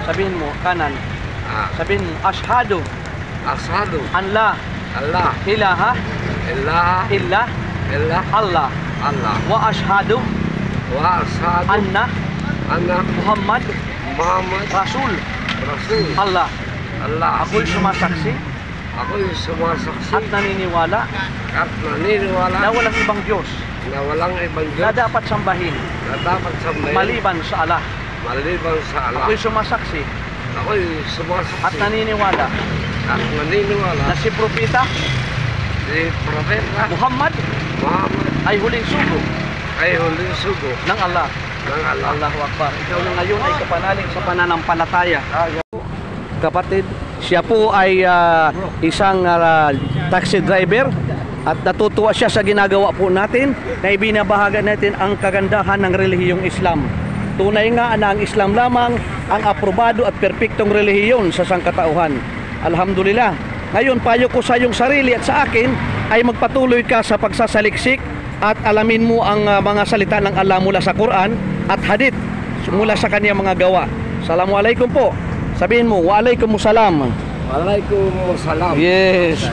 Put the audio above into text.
Sabihin mo, kanan. Sabihin mo, ashhadu Ashhadu an la Allah ilaha ilaha illa illa Allah Allah wa ashhadu wa ashhadu anna anna Muhammad Muhammad Rasul Rasul Allah. Allah. Ako'y sumasaksi Ako'y sumasaksi at naniniwala at naniniwala na walang ibang Diyos na walang ibang na Diyos dapat sambahin na dapat sambahin maliban sa Allah. maliban sa Allah. Ako'y sumasaksi Ako'y at sumasaksi naniniwala at naniniwala na si Propeta si Propeta Muhammad Muhammad ay huling sugo ay huling sugo ng Allah. ng Allah. Allahu Akbar. Ikaw na ngayon ay kapanalig sa pananampalataya. Kapatid, siya po ay isang taxi driver at natutuwa siya sa ginagawa po natin na ibinabahagan natin ang kagandahan ng relihiyong Islam. Tunay nga na ang Islam lamang ang aprobado at perpektong relihiyon sa sangkatauhan. Alhamdulillah. Ngayon, payo ko sa iyong sarili at sa akin ay magpatuloy ka sa pagsasaliksik at alamin mo ang mga salita ng Allah mula sa Quran at hadith mula sa kaniyang mga gawa. Assalamualaikum po. Sabihin mo, waalaikumsalam. Waalaikumsalam. Yes.